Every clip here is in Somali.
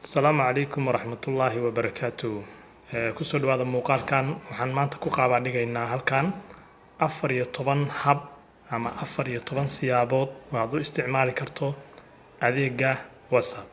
السلام عليكم ورحمة الله وبركاته kusoo dhawaada muuqaalkan waxaan maanta ku qaabaa dhigaynaa halkan 14 hab ama 14 siyaabood oo aad u isticmaali karto adeega WhatsApp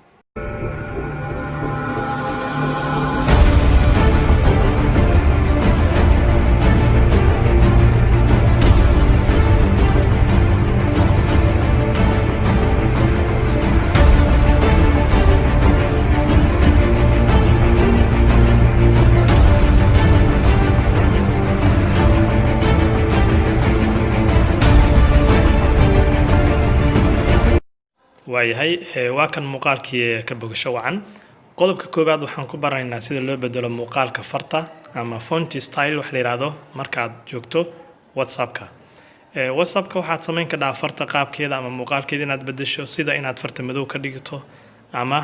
waayahay waa kan muuqaalkii ka bogasho wacan qodobka koobaad waxaan ku baraynaa sida loo bedelo muuqaalka farta ama font style wax la yiraahdo markaad joogto WhatsApp-ka WhatsApp-ka waxaad samayn kartaa farta qaabkeeda ama muuqaalkeeda inaad bedesho sida inaad farta madow ka dhigto ama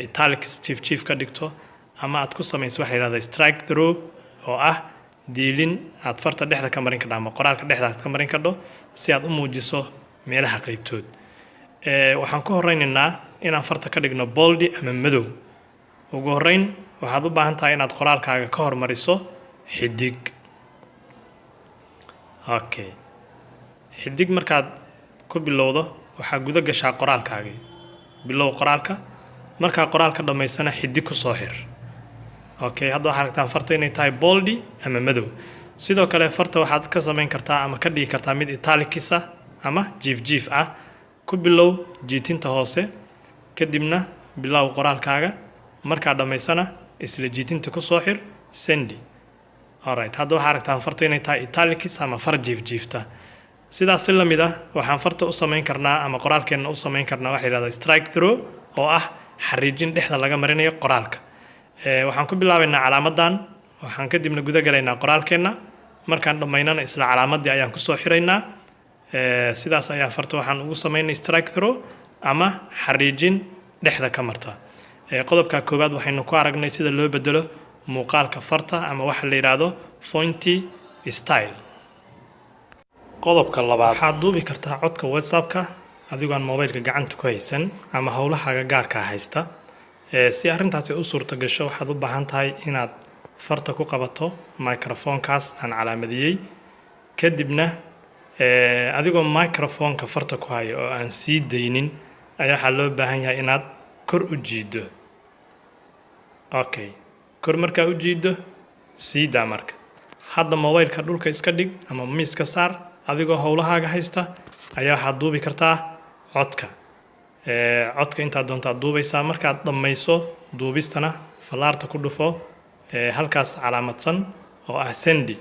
italic chief ka dhigto ama aad ku samayso wax la yiraahdo strike through oo ah diilin aad farta dhexda ka marin karto ama qoraalka dhexda ka marin karto si aad u muujiso meelaha qaybtood waxaan ku horeynaynaa inaan farta ka dhigno bold ama madow ugu horeyn waxaad u baahan tahay inaad qoraalkaaga ka hormariso xidig xidig markaad ku bilowdo waxaa guda gashaa qoraalkaaga bilow qoraalka markaa qoraalka dhamaysana xidig ku soo xir hadda waxaad aragtaan farta inay tahay bold ama madow sidoo kale farta waxaad ka samayn kartaa ama ka dhigi kartaa mid italics ah ama jiif ah ku bilow jiitinta hoose kadibna bilow qoraalkaaga marka dhamaysana isla jiitinta ku soo xir sendi hadda waxaad aragtaan farta inay tahay italics ama far jiifta sidaas la mid ah waxaan farta u samayn karnaa ama qoraalkeena u samayn karnaa wax la yiraahdo strike through oo ah xariijin dhexda laga marinayo qoraalka waxaan ku bilaabaynaa calaamadan waxaan kadibna guda galaynaa qoraalkeena markaan dhamaynana isla calaamadii ayaan ku soo xiraynaa sidaas ayaa farta waxaan ugu sameynay strike through ama xariijin dhexda ka marta qodobka koobaad waxaynu ku aragnay sida loo bedelo muuqaalka farta ama waxa la yiraahdo font style qodobka labaad waxaad duubi kartaa codka WhatsApp-ka adigoo aan mobilka gacanta ku haysan ama hawlahaaga gaarka haysta si arrintaasi u suurto gasho waxaad u baahan tahay inaad farta ku qabato microphone-kaas aan calaamadiyay kadibna adigoo microphone-ka farta ku hayo oo aan sii daynin ayaa waxaa loo baahan yahay inaad kor u jiido kor markaa u jiido sii daa marka hadda mobilka dhulka iska dhig ama miiska saar adigoo howlahaaga haysta ayaa waxaad duubi kartaa codka intaad doontaad duubaysaa markaad dhammayso duubistana falaarta ku dhufo halkaas calaamadsan oo ah sendi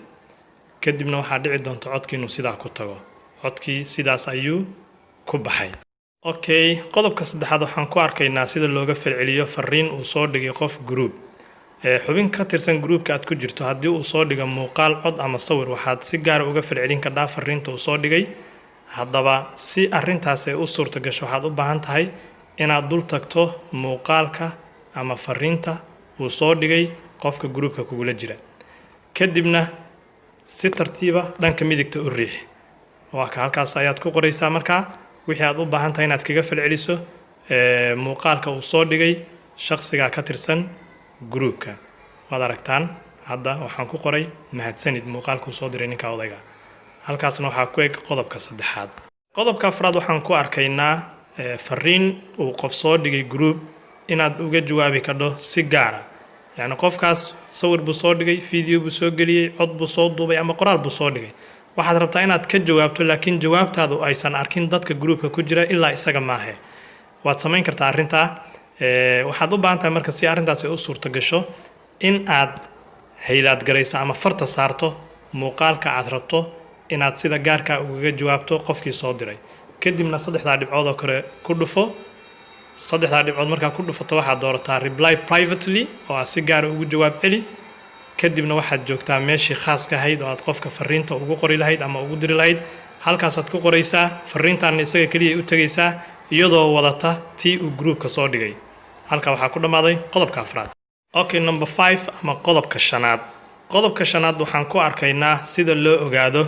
kadibna waxaa dhici doonta codkii inuu sidaa ku tago codkii sidaas ayuu ku baxay qodobka saddexaad waxaan ku arkaynaa sida looga falceliyo fariin uu soo dhigay qof group xubin ka tirsan groupka aad ku jirto haddii uu soo dhigo muuqaal cod ama sawir waxaad si gaar uga falcelin kartaa fariinta uu soo dhigay haddaba si arrintaas ay u suurto gasho waxaad u baahan tahay inaad dul tagto muuqaalka ama fariinta uu soo dhigay qofka groupka kugula jira kadibna si tartiiba dhanka midigta u riix halkaas ayaad ku qoraysaa markaa wixii aad u baahan tahay inaad kaga falceliso muuqaalka uu soo dhigay shakhsiga ka tirsan groupka waad aragtaan hadda waxaan ku qoray mahadsanid muuqaalka uu soo diray ninka odayga halkaasna waxaa ku eg qodobka saddexaad qodobka afraad waxaan ku arkaynaa fariin uu qof soo dhigay group inaad uga jawaabi karto si gaara يعني qofkaas sawir buu soo dhigay video buu soo geliyay cod buu soo duubay ama qoraal buu soo dhigay waxaad rabtaa inaad ka jawaabto laakiin jawaabtaadu aysan arkin dadka groupka ku jira ilaa isaga maahe waad samayn kartaa arrinta waxaad u baahan tahay marka si arrintaas ay u suurto gasho in aad haylaad garayso ama farta saarto muuqaalka aad rabto inaad sida gaarka uga jawaabto qofkii soo diray kadibna saddexda dhibcood oo kale ku dhufo saddexda dhibcood markaa ku dhufato waxaad doorataa reply privately oo aad si gaar ugu jawaab celi kadibna waxaad joogtaa meeshii khaaska ahayd oo aad qofka fariinta ugu qori lahayd ama ugu diri lahayd halkaasaad ku qoraysaa fariintaana isaga keliya u tegaysaa iyadoo wadata tii uu groupka soo dhigay halkaa waxaa ku dhammaaday qodobka afraad number 5 ama qodobka shanaad waxaan ku arkaynaa sida loo ogaado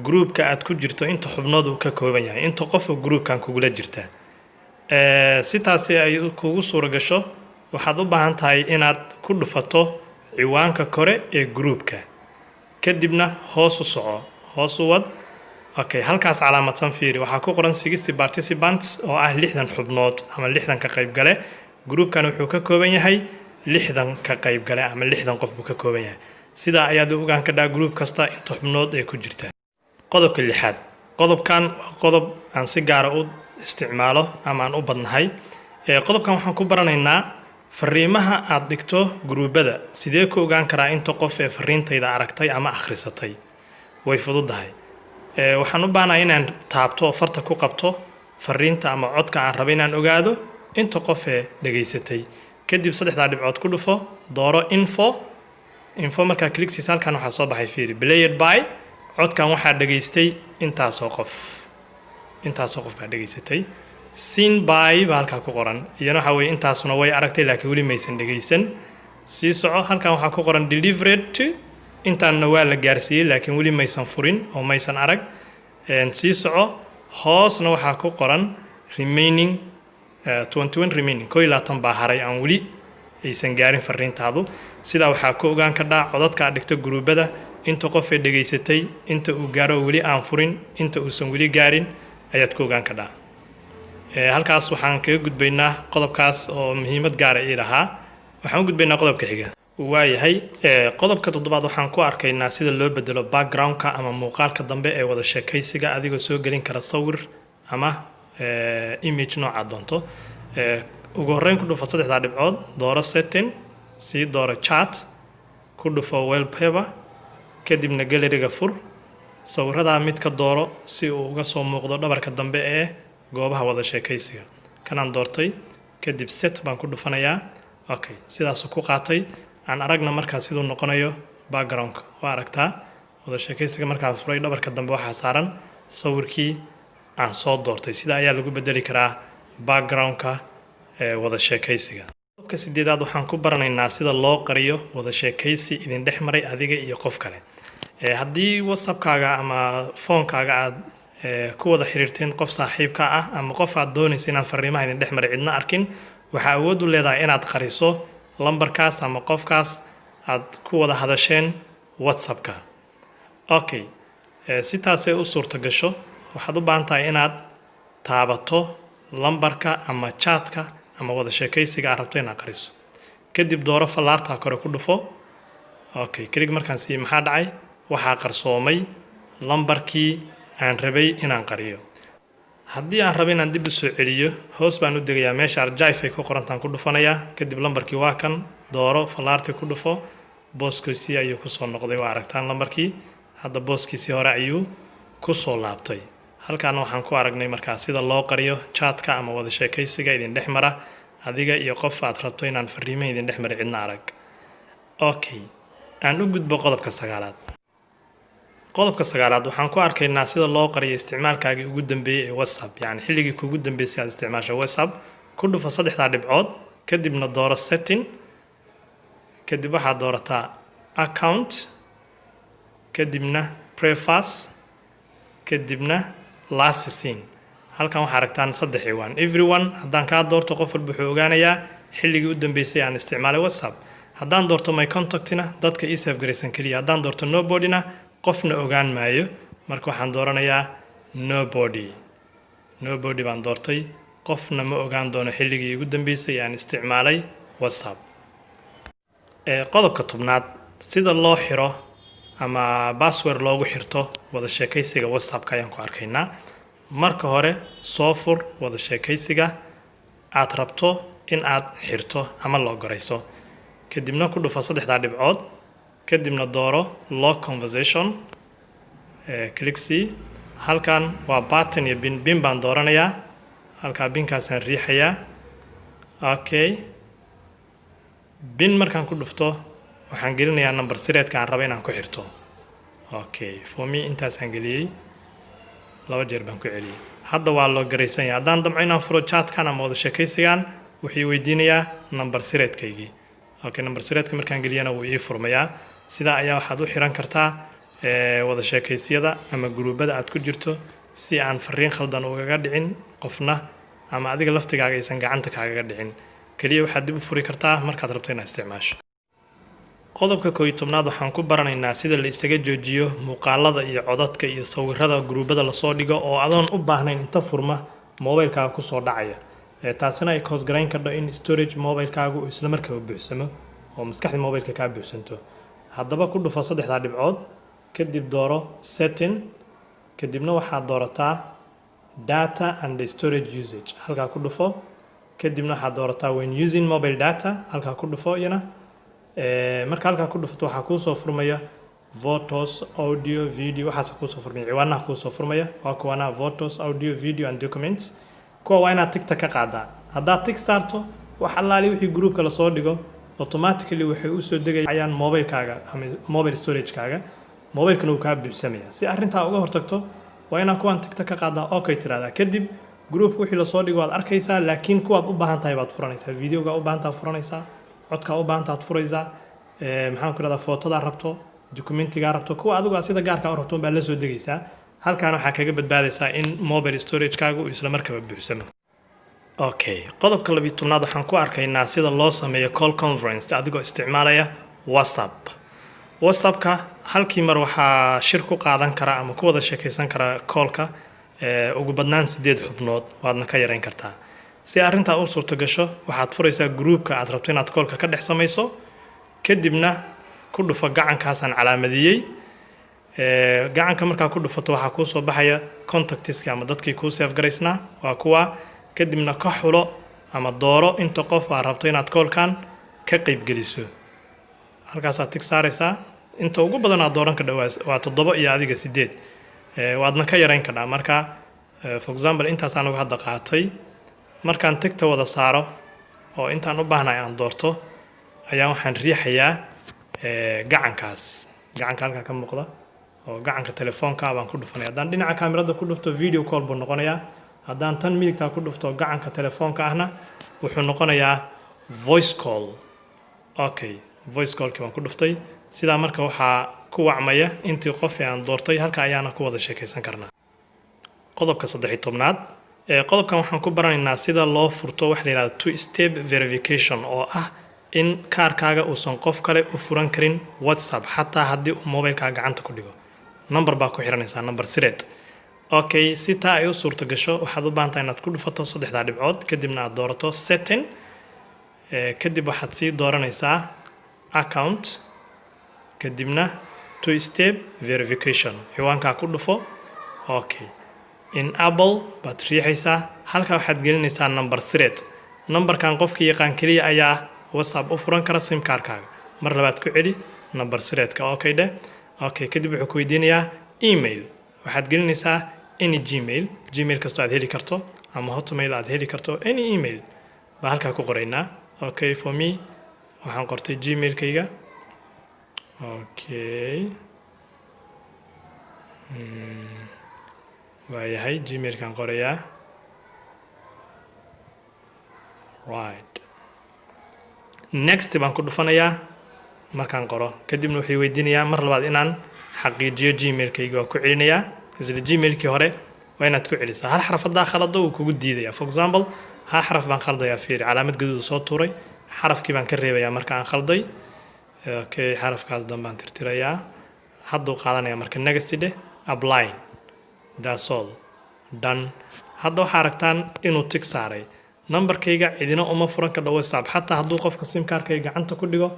groupka aad ku jirto inta xubnood uu ka kooban yahay inta qof oo groupkan kugula jirta si taasi ay kugu suura gasho waxaad u baahan tahay inaad ku dhufato ciwaanka kore ee groupka kadibna hoos u soco hoos u wad okay halkaas calaamadsan fiiri waxaa ku qoran 60 participants oo ah 60 xubnood ama 60 ka qayb gale groupkan wuxuu ka kooban yahay 60 ka qayb gale ama 60 qof buu ka kooban yahay sida ayaad u ogaan kartaa group kasta inta xubnood ay ku jirtaan qodobka lixaad qodobkan waa qodob aan si gaar ah u isticmaalo ama aan u badnahay qodobkan waxaan ku baranaynaa fariimaha aad dhigto groupada sidee ku ogaan karaa inta qof ee fariintayda aragtay ama akhrisatay way fududahay waxaan u baahanahay inaan taabto farta ku qabto fariinta ama codka aan rabo inaan ogaado inta qof ee dhageysatay kadib saddexda dhibcood ku dhufo dooro info markaa clicksis halkan waxaa soo baxay fiiri played by codkan waxaa dhageystay intaasoo qof baa dhageysatay seen by baa halkaa ku qoran iyana waxaa weeye intaasuna way aragtay laakiin weli maysan dhageysan sii soco halkan waxaa ku qoran delivered to intaanna waa la gaarsiiyey laakiin weli maysan furin oo maysan arag sii soco hoosna waxaa ku qoran remaining 21 remaining 21 baa haray aan weli aysan gaarin fariintaadu sidaa waxaa ku ogaan kadhaa codadka aad dhigto groupada inta qof ee dhageysatay inta uu gaaro weli aan furin inta uusan weli gaarin ayaad ku ogaan kadhaa halkaas waxaan kaga gudbaynaa qodobkaas oo muhiimad gaar ah ii lahaa waxaan u gudbaynaa qodobka xiga waayahay qodobka toddobaad waxaan ku arkaynaa sida loo bedelo backgroundka ama muuqaalka dambe ee wada sheekaysiga adigoo soo gelin kara sawir ama image nooca doonto ugu horreyn ku dhufo saddexda dhibcood dooro setting sii dooro chat ku dhufo wallpaper kadibna galleryga fur sawirada mid ka dooro si uu uga soo muuqdo dhabarka dambe ee goobaha wada sheekaysiga kanaan doortay kadib set baan ku dhufanayaa okay sidaas ku qaatay aan aragna markaa siduu noqonayo backgroundka waa aragtaa wada sheekaysiga markaa furay dhabarka dambe waxaa saaran sawirkii aan soo doortay sida ayaa lagu bedeli karaa backgroundka wada sheekaysiga qodobka sideedaad waxaan ku baranaynaa sida loo qariyo wada sheekaysi idin dhex maray adiga iyo qof kale haddii whatsappkaaga ama phonekaaga aad ku wada xiriirteen qof saaxiibka ah ama qof aad doonaysa inaan fariimaha idin dhex maray cidna arkin waxaa awood u leedahay inaad qariso lambarkaas ama qofkaas aad ku wada hadasheen whatsappka okay si taasay u suurta gasho waxaad u baahan tahay inaad taabato lambarka ama chatka ama wada sheekaysiga aad rabto inaad qariso kadib dooro fallaarta kore ku dhufo okay kelig markaan sii maxaa dhacay waxaa qarsoomay lambarkii aan rabay inaan qariyo haddii aan rabo inaan dib u soo celiyo hoos baan u degayaa meesha archive ay ku qorantaan ku dhufanayaa kadib lambarkii waa kan dooro fallaartii ku dhufo booskiisii ayuu ku soo noqday waa aragtaan lambarkii hadda booskiisii hore ayuu ku soo laabtay halkaana waxaan ku aragnay markaa sida loo qariyo chatka ama wada sheekaysiga idin dhex mara adiga iyo qof aad rabto inaan fariimaha idin dhex maray cidna arag okay aan u gudbo qodobka sagaalaad waxaan ku arkaynaa sida loo qariyo isticmaalkaagii ugu dambeeyay ee whatsapp yacni xilligii kuugu dambeysay aad isticmaasho whatsapp ku dhufo saddexdaa dhibcood kadibna dooro setting kadib waxaad doorataa account kadibna preface kadibna last scene halkan waxaa aragtaan saddex ciwaan everyone haddaan kaa doorto qof walba wuxuu ogaanayaa xilligii u dambeysay aan isticmaalay whatsapp haddaan doorto my contactina dadka ii save garaysan keliya haddaan doorto nobodyna qofna ogaan maayo marka waxaan dooranayaa nobody baan doortay qofna ma ogaan doono xilligii ugu dambeysay aan isticmaalay whatsapp qodobka tobnaad sida loo xiro ama password loogu xirto wada sheekaysiga whatsappka ayaan ku arkaynaa marka hore soo fur wada sheekaysiga aad rabto in aad xirto ama loo gorayso kadibna ku dhufo saddexdaa dhibcood kadibna dooro log conversation click C halkan waa button iyo bin baan dooranayaa halkaa binkaasaan riixayaa okay bin markaan ku dhufto waxaan gelinayaa number sireedka aan rabo inaan ku xirto okay for me intaasaan geliyey 2 jeer baan ku celiyey hadda waa loo garaysan yahay haddaan damco inaan furo chatkan ama wada sheekaysigaan wuxuu weydiinayaa number sireedkaygii okay number sireedka markaan geliyana wuu ii furmayaa sidaa ayaa waxaad u xiran kartaa wada sheekaysiyada ama groupada aad ku jirto si aan fariin khaldan ugaga dhicin qofna ama adiga laftigaaga aysan gacanta kaagaga dhicin kaliya waxaad dib u furi kartaa markaad rabto inaad isticmaasho. qodobka 11aad waxaan ku baranaynaa sida la isaga joojiyo muuqaalada iyo codadka iyo sawirada gruubada la soo dhigo oo adoon u baahnayn inta furma mobilkaaga ku soo dhacaya. taasina ay cause garayn karto in storage mobilkaagu uu isla markiiba buuxsamo oo maskaxda mobilka ka buuxsanto. haddaba ku dhufo saddexda dhibcood kadib dooro setting kadibna waxaad doorataa data and storage usage halka ku dhufo kadibna waxaad doorataa when using mobile data halka ku dhufo iyana marka halka ku dhufato waxa ku soo furmaya photos audio video waxa ku soo furmaya ciwaanaha ku soo furmaya waa kuwana photos audio video and documents kuwa waa inaad tigta ka qaadaa. haddaad tig saarto wax allaali wixii groupka la soo dhigo automatically waxay u soo degayaan mobilkaaga ama mobile storage-kaaga mobilkana uu ka buuxsamaya. si arrinta uga hortagto waa inaad kuwan tigta ka qaadaa okay tiraada kadib groupka wixii la soo dhigo waad arkaysaa laakiin kuwaad u baahan tahay baad furanaysaa videoga u baahan tahay furanaysaa codka u baahan tahay furaysaa maxaan ku radaa footada rabto documentiga rabto kuwa adigu sida gaarka u rabto baa la soo degaysaa. halkaan waxaa kaga badbaadaysaa in mobile storage-kaagu uu isla markiiba buuxsamo. okay qodobka 12aad waxaan ku arkaynaa sida loo sameeyo call conference adigoo isticmaalaya WhatsApp. WhatsApp-ka halkii mar waxaa shir ku qaadan kara ama ku wada sheekaysan kara call-ka ugu badnaan 8 xubnood waadna ka yareyn kartaa. si arrinta u suurto gasho waxaad furaysaa groupka aad rabto inaad call-ka ka dhex samayso kadibna ku dhufo gacankaasaan calaamadiyey gacanka markaa ku dhufato waxaa kuu soo baxaya contactiska ama dadkii kuu save garaysnaa waa kuwa kadibna ka xulo ama dooro inta qof aad rabto inaad call-kan ka qayb geliso halkaasaad tig saaraysaa inta ugu badan aad dooran kadha waa 7 iyo adiga 8 waadna ka yareyn kadhaa. marka for example intaasaan uga hadda qaatay markaan tigta wada saaro oo intaan u baahnahay aan doorto ayaa waxaan riixayaa gacankaas gacanka halka ka muuqda oo gacanka telefoonka baan ku dhufanaya. haddaan dhinaca kaamirada ku dhufto video call buu noqonayaa haddaan tan midigta ku dhufto gacanka telefoonka ahna wuxuu noqonayaa voice call. okay voice call-kii baan ku dhuftay sidaa marka waxaa ku wacmaya intii qof aan doortay halka ayaana ku wada sheekaysan karnaa. qodobka 13aad qodobkan waxaan ku baranaynaa sida loo furto wax la yiraahdo two step verification oo ah in kaarkaaga uusan qof kale u furan karin WhatsApp xataa haddii uu mobilkaaga gacanta ku dhigo. number baa ku xiranaysaa number sireed. okay si taa ay u suurto gasho waxaad u baahan tahay inaad ku dhufato saddexda dhibcood kadibna aad doorato setting kadib waxaad sii dooranaysaa account kadibna two step verification ciwaanka ku dhufo. okay enable baad riixaysaa halka waxaad gelinaysaa number sireed. numberkan qofkii yaqaan kaliya ayaa WhatsApp u furan kara sim kaarkaaga mar labaad ku celi number sireedka okay dheh. okay kadib wuxuu ku weydiinayaa email waxaad gelinaysaa any gmail kastoo aad heli karto ama hotmail aad heli karto any email baa halkaa ku qoraynaa. okay for me waxaan qortay gmailkayga. okay waayahay gmailkaan qorayaa right next baan ku dhufanayaa markaan qoro kadibna wuxuu weydiinayaa mar labaad inaan xaqiijiyo gmailkayga waa ku celinayaa isla gmailkii hore waa inaad ku celisaa hal xaraf hadaa khalado uu kugu diidaya. for example hal xaraf baan khaldayaa fiiri calaamad gaduud soo tuuray xarafkii baan ka reebayaa marka aan khalday. okay xarafkaas dambaan tirtirayaa hadduu qaadanaya marka next dheh apply that's all done. hadda waxaa aragtaan inuu tig saaray numberkayga cidina uma furan ka dhaw WhatsApp xataa hadduu qofka sim kaarkayga gacanta ku dhigo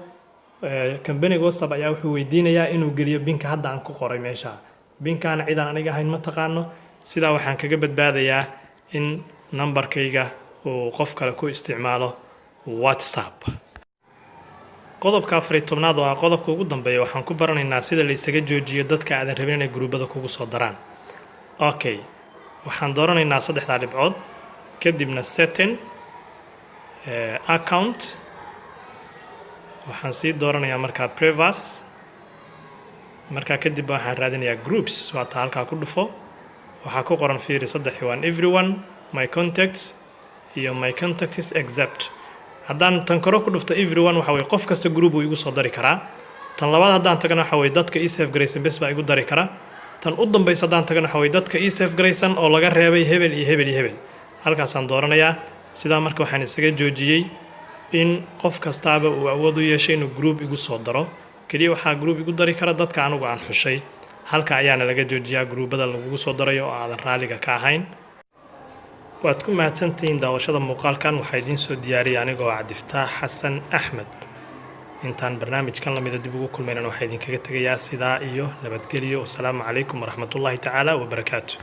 company WhatsApp ayaa wuxuu weydiinayaa inuu geliyo binka hadda aan ku qoray meesha binkaan cidaan aniga ahayn ma taqaano. sidaa waxaan kaga badbaadayaa in numberkayga uu qof kale ku isticmaalo WhatsApp. qodobka 14aad oo ah qodobka ugu dambeeya waxaan ku baranaynaa sida la isaga joojiyo dadka aadan rabin inay gruubada kugu soo daraan. okay waxaan dooranaynaa saddexda dhibcood kadibna setting account waxaan sii dooranayaa markaa privacy markaa kadib waxaan raadinayaa groups waa taa halkaa ku dhufo waxaa ku qoran fiiri 3 waan everyone my contacts iyo my contacts except. haddaan tan koro ku dhufto everyone waxa way qof kasta group uu igu soo dari karaa. tan labaad haddaan tagana waxa way dadka ii save garaysan bes baa igu dari karaa. tan u dambaysa haddaan tagana waxa way dadka ii save garaysan oo laga reebay hebel iyo hebel iyo hebel halkaasaan dooranayaa. sidaa marka waxaan isaga joojiyey in qof kastaaba uu awood u yeeshay inuu group igu soo daro kaliya waxaa group igu dari kara dadka anigu aan xushay halka ayaana laga joojiyaa groupada lagu soo darayo oo aadan raaliga ka ahayn waad ku mahadsantihiin daawashada muuqaalkan waxaa idiin soo diyaariyay anigoo Cabdifataax Xasan Axmed intaan barnaamijkan la mid dib ugu kulmayna waxaa idinkaga tagayaa sidaa iyo nabadgelyo. Assalaamu calaykum waraxmatullaahi tacaala wabarakaatuh.